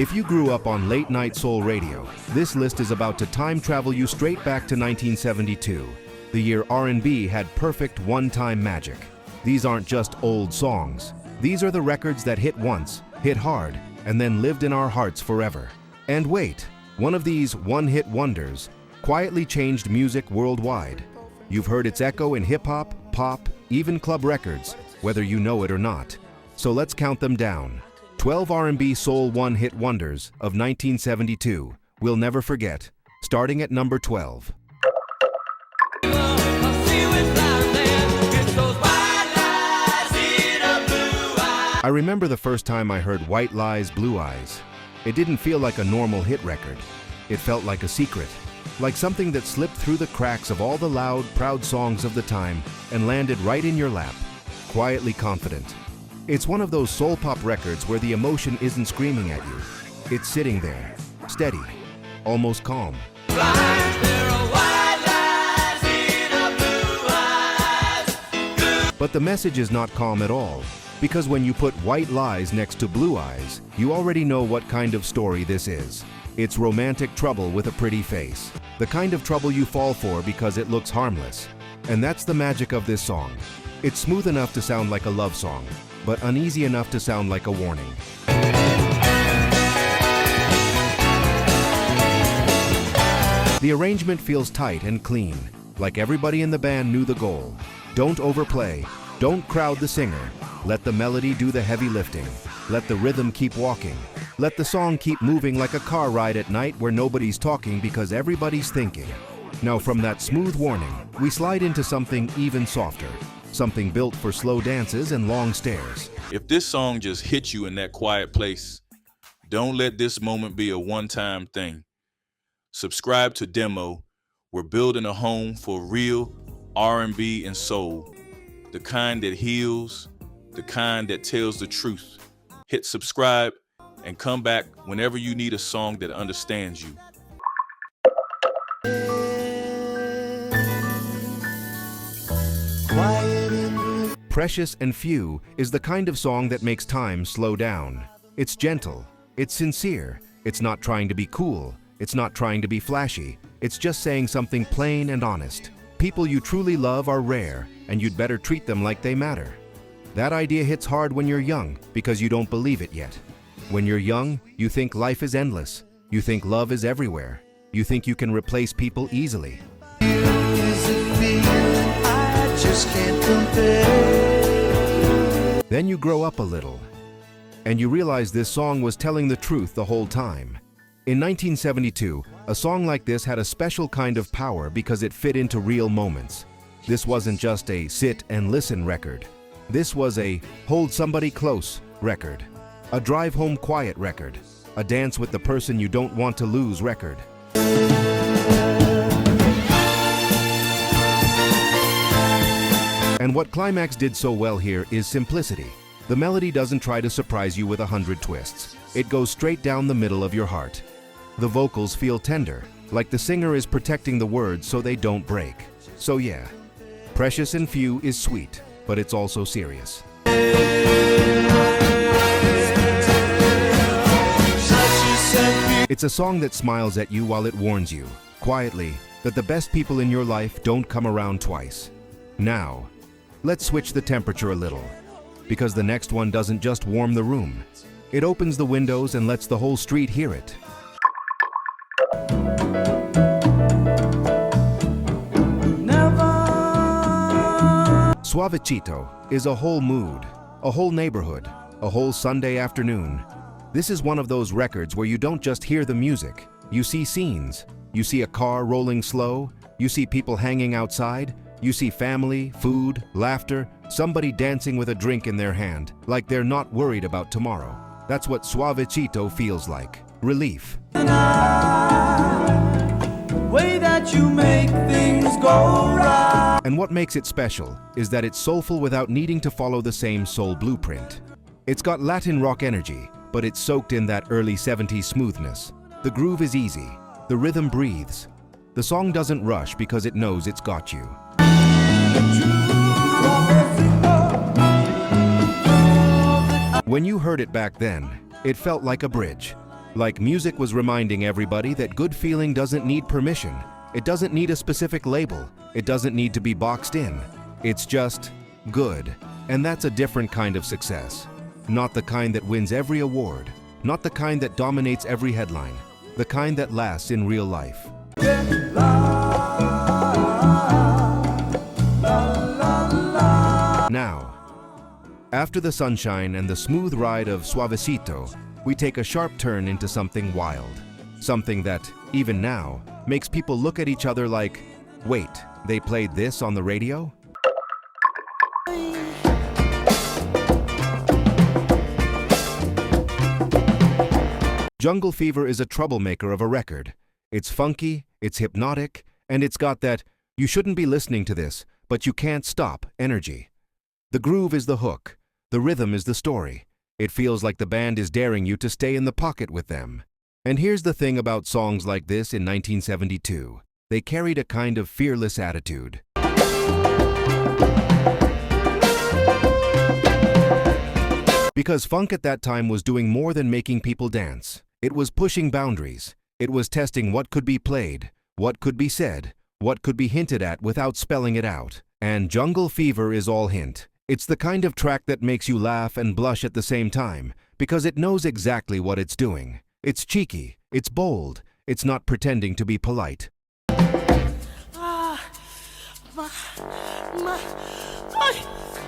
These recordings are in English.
If you grew up on late-night soul radio, this list is about to time travel you straight back to 1972, the year R&B had perfect one-time magic. These aren't just old songs. These are the records that hit once, hit hard, and then lived in our hearts forever. And wait, one of these one-hit wonders quietly changed music worldwide. You've heard its echo in hip-hop, pop, even club records, whether you know it or not. So let's count them down. 12 R&B soul one-hit wonders of 1972. We'll never forget, starting at number 12. I remember the first time I heard White Lies, Blue Eyes. It didn't feel like a normal hit record. It felt like a secret, like something that slipped through the cracks of all the loud, proud songs of the time and landed right in your lap, quietly confident. It's one of those soul pop records where the emotion isn't screaming at you. It's sitting there, steady, almost calm. But the message is not calm at all, because when you put White Lies next to Blue Eyes, you already know what kind of story this is. It's romantic trouble with a pretty face. The kind of trouble you fall for because it looks harmless. And that's the magic of this song. It's smooth enough to sound like a love song, but uneasy enough to sound like a warning. The arrangement feels tight and clean, like everybody in the band knew the goal. Don't overplay, don't crowd the singer. Let the melody do the heavy lifting. Let the rhythm keep walking. Let the song keep moving like a car ride at night where nobody's talking because everybody's thinking. Now from that smooth warning, we slide into something even softer. Something built for slow dances and long stares. If this song just hits you in that quiet place, don't let this moment be a one-time thing. Subscribe to Demo. We're building a home for real R&B and soul. The kind that heals, the kind that tells the truth. Hit subscribe and come back whenever you need a song that understands you. Precious and Few is the kind of song that makes time slow down. It's gentle, it's sincere, it's not trying to be cool, it's not trying to be flashy, it's just saying something plain and honest. People you truly love are rare, and you'd better treat them like they matter. That idea hits hard when you're young because you don't believe it yet. When you're young, you think life is endless. You think love is everywhere. You think you can replace people easily. Then you grow up a little, and you realize this song was telling the truth the whole time. In 1972, a song like this had a special kind of power because it fit into real moments. This wasn't just a sit and listen record. This was a hold somebody close record, a drive home quiet record, a dance with the person you don't want to lose record. And what Climax did so well here is simplicity. The melody doesn't try to surprise you with 100 twists. It goes straight down the middle of your heart. The vocals feel tender, like the singer is protecting the words so they don't break. So yeah, Precious and Few is sweet, but it's also serious. It's a song that smiles at you while it warns you, quietly, that the best people in your life don't come around twice. Now, let's switch the temperature a little, because the next one doesn't just warm the room. It opens the windows and lets the whole street hear it. Suavecito is a whole mood, a whole neighborhood, a whole Sunday afternoon. This is one of those records where you don't just hear the music, you see scenes. You see a car rolling slow, you see people hanging outside, you see family, food, laughter, somebody dancing with a drink in their hand, like they're not worried about tomorrow. That's what Suavecito feels like. Relief. Way that you make things go right. And what makes it special is that it's soulful without needing to follow the same soul blueprint. It's got Latin rock energy, but it's soaked in that early 70s smoothness. The groove is easy. The rhythm breathes. The song doesn't rush because it knows it's got you. When you heard it back then, it felt like a bridge. Like music was reminding everybody that good feeling doesn't need permission. It doesn't need a specific label. It doesn't need to be boxed in. It's just good. And that's a different kind of success. Not the kind that wins every award. Not the kind that dominates every headline. The kind that lasts in real life. Now, after the sunshine and the smooth ride of Suavecito, we take a sharp turn into something wild. Something that, even now, makes people look at each other like, wait, they played this on the radio? Jungle Fever is a troublemaker of a record. It's funky, it's hypnotic, and it's got that, you shouldn't be listening to this, but you can't stop energy. The groove is the hook. The rhythm is the story. It feels like the band is daring you to stay in the pocket with them. And here's the thing about songs like this in 1972. They carried a kind of fearless attitude. Because funk at that time was doing more than making people dance. It was pushing boundaries. It was testing what could be played, what could be said, what could be hinted at without spelling it out. And Jungle Fever is all hint. It's the kind of track that makes you laugh and blush at the same time, because it knows exactly what it's doing. It's cheeky, it's bold, it's not pretending to be polite.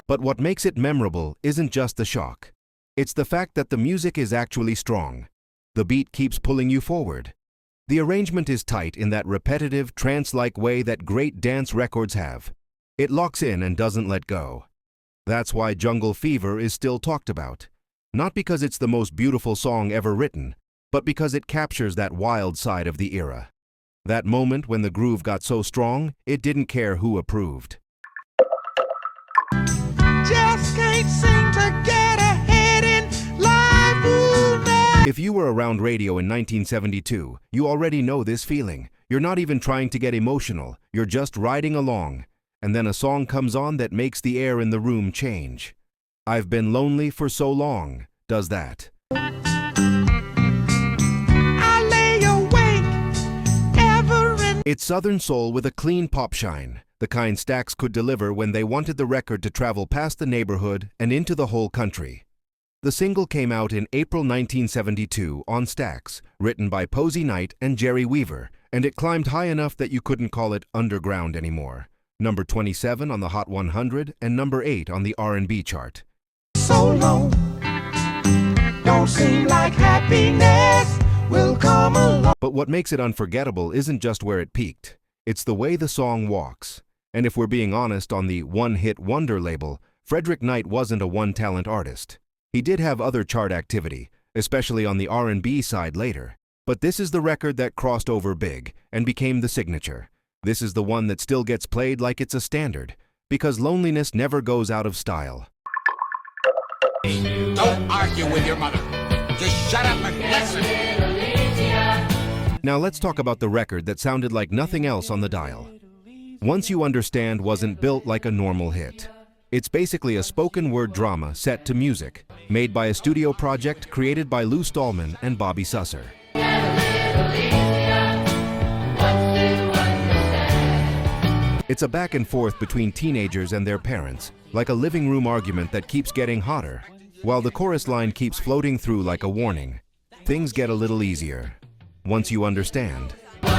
But what makes it memorable isn't just the shock. It's the fact that the music is actually strong. The beat keeps pulling you forward. The arrangement is tight in that repetitive, trance-like way that great dance records have. It locks in and doesn't let go. That's why Jungle Fever is still talked about. Not because it's the most beautiful song ever written, but because it captures that wild side of the era. That moment when the groove got so strong, it didn't care who approved. Just can't seem to get ahead in life. Ooh, now. If you were around radio in 1972, you already know this feeling. You're not even trying to get emotional, you're just riding along. And then a song comes on that makes the air in the room change. I've Been Lonely for So Long does that. I lay awake ever. It's Southern soul with a clean pop shine, the kind Stax could deliver when they wanted the record to travel past the neighborhood and into the whole country. The single came out in April 1972 on Stax, written by Posey Knight and Jerry Weaver, and it climbed high enough that you couldn't call it underground anymore. Number 27 on the Hot 100 and number 8 on the R&B chart. So long, don't seem like happiness will come along. But what makes it unforgettable isn't just where it peaked. It's the way the song walks. And if we're being honest, on the one-hit wonder label, Frederick Knight wasn't a one-talent artist. He did have other chart activity, especially on the R&B side later. But this is the record that crossed over big and became the signature. This is the one that still gets played like it's a standard, because loneliness never goes out of style. Don't argue with your mother. Just shut up and listen. Now let's talk about the record that sounded like nothing else on the dial. Once You Understand wasn't built like a normal hit. It's basically a spoken word drama set to music, made by a studio project created by Lou Stallman and Bobby Susser. It's a back and forth between teenagers and their parents, like a living room argument that keeps getting hotter, while the chorus line keeps floating through like a warning. Things get a little easier. Once you understand. Where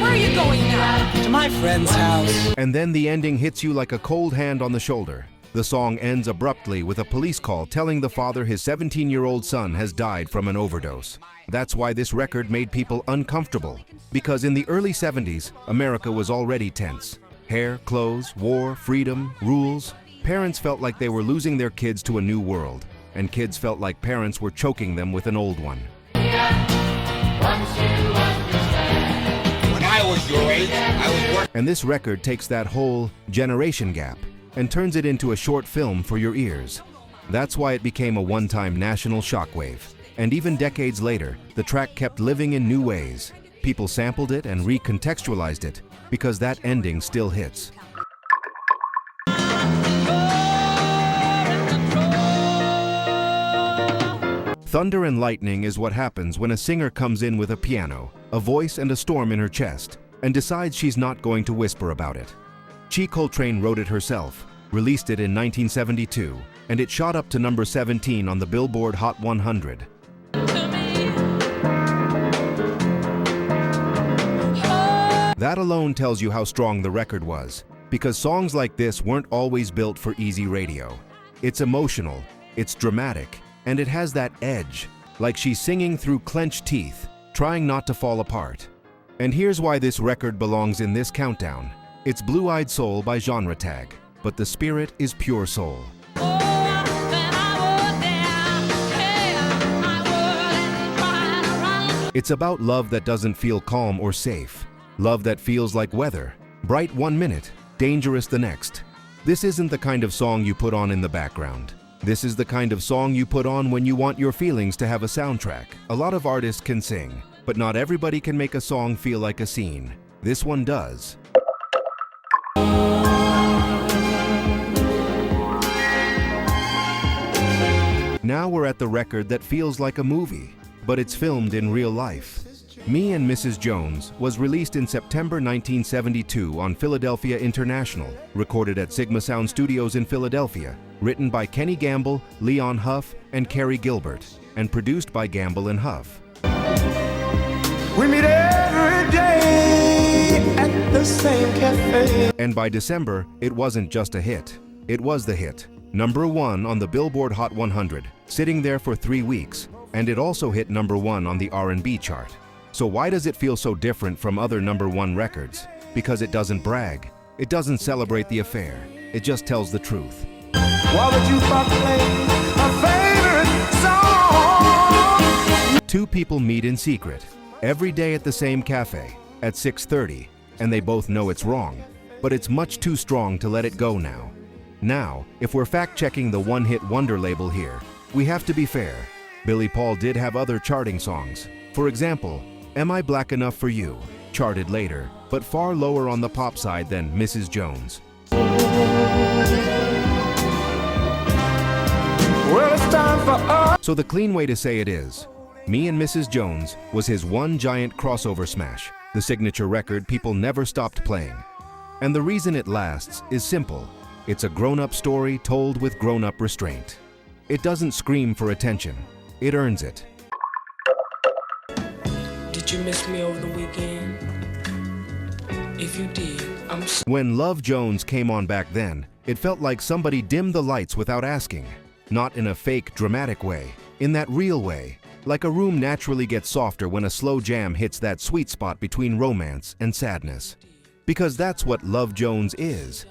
are you going now? To my friend's house. And then the ending hits you like a cold hand on the shoulder. The song ends abruptly with a police call telling the father his 17-year-old son has died from an overdose. That's why this record made people uncomfortable. Because in the early 70s, America was already tense. Hair, clothes, war, freedom, rules. Parents felt like they were losing their kids to a new world. And kids felt like parents were choking them with an old one. When I was your age, I was working. And this record takes that whole generation gap and turns it into a short film for your ears. That's why it became a one-time national shockwave. And even decades later, the track kept living in new ways. People sampled it and recontextualized it, because that ending still hits. Thunder and lightning is what happens when a singer comes in with a piano, a voice and a storm in her chest, and decides she's not going to whisper about it. Chi Coltrane wrote it herself, released it in 1972, and it shot up to number 17 on the Billboard Hot 100. That alone tells you how strong the record was, because songs like this weren't always built for easy radio. It's emotional, it's dramatic, and it has that edge, like she's singing through clenched teeth, trying not to fall apart. And here's why this record belongs in this countdown. It's Blue-Eyed Soul by Genre Tag, but the spirit is pure soul. It's about love that doesn't feel calm or safe. Love that feels like weather, bright one minute, dangerous the next. This isn't the kind of song you put on in the background. This is the kind of song you put on when you want your feelings to have a soundtrack. A lot of artists can sing, but not everybody can make a song feel like a scene. This one does. Now we're at the record that feels like a movie, but it's filmed in real life. Me and Mrs. Jones was released in September 1972 on Philadelphia International, recorded at Sigma Sound Studios in Philadelphia, written by Kenny Gamble, Leon Huff, and Carrie Gilbert, and produced by Gamble and Huff. We meet every day at the same cafe. And by December, it wasn't just a hit. It was the hit. Number 1 on the Billboard Hot 100, sitting there for 3 weeks, and it also hit number 1 on the R&B chart. So why does it feel so different from other number 1 records? Because it doesn't brag. It doesn't celebrate the affair. It just tells the truth. Why would you play a favorite song? Two people meet in secret, every day at the same cafe, at 6:30, and they both know it's wrong, but it's much too strong to let it go now. Now, if we're fact-checking the one-hit wonder label here, we have to be fair. Billy Paul did have other charting songs. For example, Am I Black Enough for You, charted later, but far lower on the pop side than Mrs. Jones. Well, it's time for us. So the clean way to say it is, Me and Mrs. Jones was his one giant crossover smash, the signature record people never stopped playing. And the reason it lasts is simple. It's a grown-up story told with grown-up restraint. It doesn't scream for attention. It earns it. Did you miss me over the weekend? If you did, I'm sorry. When Love Jones came on back then, it felt like somebody dimmed the lights without asking. Not in a fake, dramatic way, in that real way. Like a room naturally gets softer when a slow jam hits that sweet spot between romance and sadness. Because that's what Love Jones is.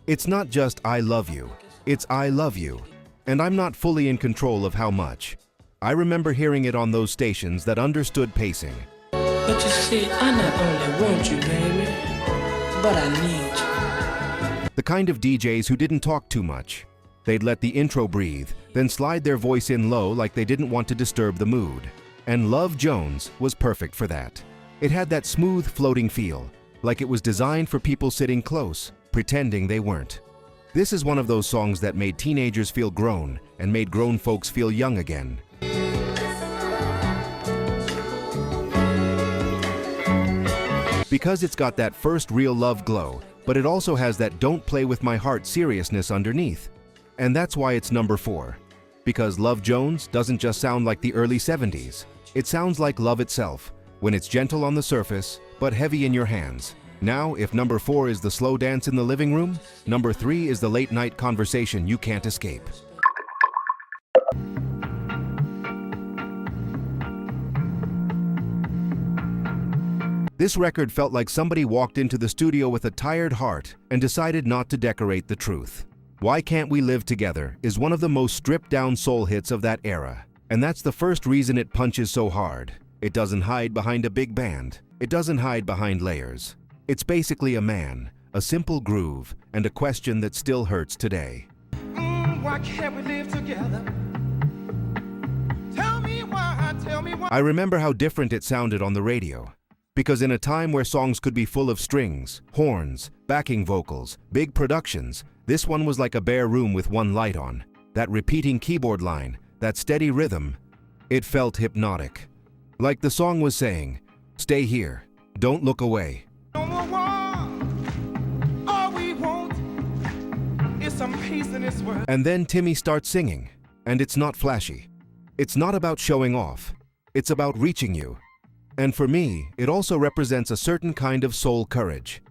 It's not just I love you, it's I love you. And I'm not fully in control of how much. I remember hearing it on those stations that understood pacing. But you see, I not only want you, baby, but I need you. The kind of DJs who didn't talk too much. They'd let the intro breathe, then slide their voice in low like they didn't want to disturb the mood. And Love Jones was perfect for that. It had that smooth, floating feel, like it was designed for people sitting close, pretending they weren't. This is one of those songs that made teenagers feel grown and made grown folks feel young again. Because it's got that first real love glow, but it also has that don't play with my heart seriousness underneath. And that's why it's number 4. Because Love Jones doesn't just sound like the early 70s. It sounds like love itself, when it's gentle on the surface, but heavy in your hands. Now, if number 4 is the slow dance in the living room, number 3 is the late night conversation you can't escape. This record felt like somebody walked into the studio with a tired heart and decided not to decorate the truth. Why Can't We Live Together is one of the most stripped-down soul hits of that era. And that's the first reason it punches so hard. It doesn't hide behind a big band. It doesn't hide behind layers. It's basically a man, a simple groove, and a question that still hurts today. Why can't we live together? Tell me why. I remember how different it sounded on the radio. Because in a time where songs could be full of strings, horns, backing vocals, big productions, this one was like a bare room with one light on. That repeating keyboard line, that steady rhythm. It felt hypnotic. Like the song was saying, stay here, don't look away. No more war. All we want is some peace in this world. And then Timmy starts singing, and it's not flashy. It's not about showing off. It's about reaching you. And for me, it also represents a certain kind of soul courage.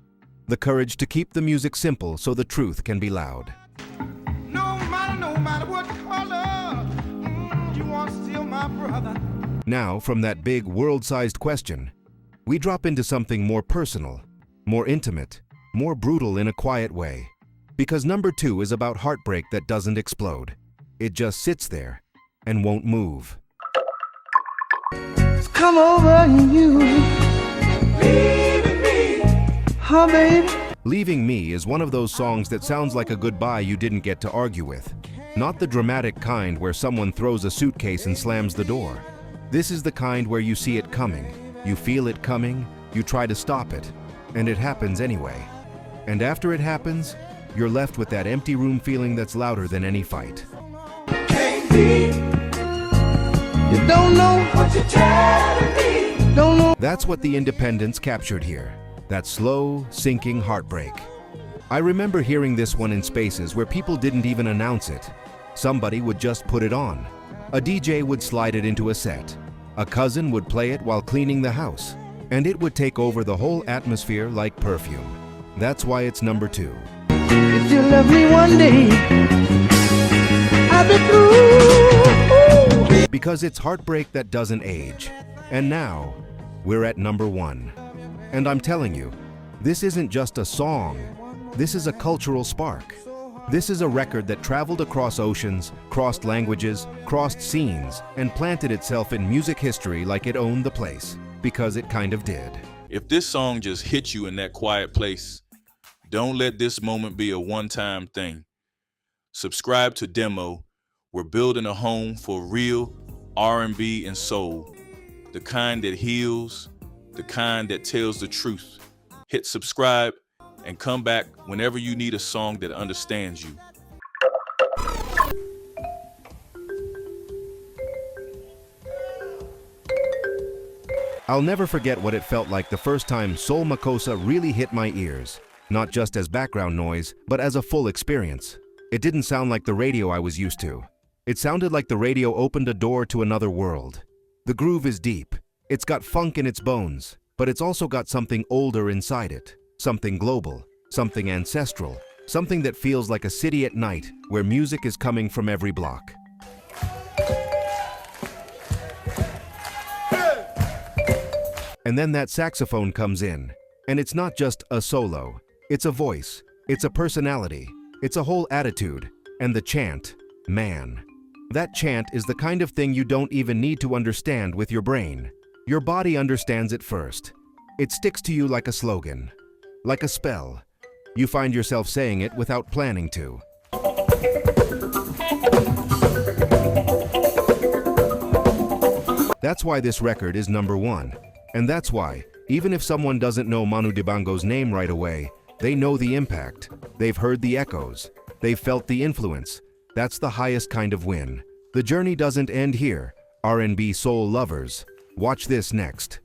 The courage to keep the music simple so the truth can be loud. No matter what color, you are still my brother. Now, from that big world-sized question, we drop into something more personal, more intimate, more brutal in a quiet way. Because number 2 is about heartbreak that doesn't explode. It just sits there and won't move. Come over you, leaving me, oh baby. Leaving Me is one of those songs that sounds like a goodbye you didn't get to argue with. Not the dramatic kind where someone throws a suitcase and slams the door. This is the kind where you see it coming, you feel it coming, you try to stop it, and it happens anyway. And after it happens, you're left with that empty room feeling that's louder than any fight. Can't be. You don't know what you're telling me. Don't know. That's what the Independents captured here, that slow, sinking heartbreak. I remember hearing this one in spaces where people didn't even announce it. Somebody would just put it on. A DJ would slide it into a set. A cousin would play it while cleaning the house. And it would take over the whole atmosphere like perfume. That's why it's number 2. If you love me one day, I'll be through. Because it's heartbreak that doesn't age. And now, we're at number 1. And I'm telling you, this isn't just a song. This is a cultural spark. This is a record that traveled across oceans, crossed languages, crossed scenes, and planted itself in music history like it owned the place. Because it kind of did. If this song just hit you in that quiet place, don't let this moment be a one-time thing. Subscribe to Demo. We're building a home for real R&B and soul. The kind that heals, the kind that tells the truth. Hit subscribe and come back whenever you need a song that understands you. I'll never forget what it felt like the first time Soul Makossa really hit my ears. Not just as background noise, but as a full experience. It didn't sound like the radio I was used to. It sounded like the radio opened a door to another world. The groove is deep. It's got funk in its bones, but it's also got something older inside it. Something global, something ancestral, something that feels like a city at night where music is coming from every block. And then that saxophone comes in, and it's not just a solo. It's a voice, it's a personality, it's a whole attitude, and the chant, man. That chant is the kind of thing you don't even need to understand with your brain. Your body understands it first. It sticks to you like a slogan, like a spell. You find yourself saying it without planning to. That's why this record is number 1. And that's why, even if someone doesn't know Manu Dibango's name right away, they know the impact. They've heard the echoes. They've felt the influence. That's the highest kind of win. The journey doesn't end here. R&B soul lovers, watch this next.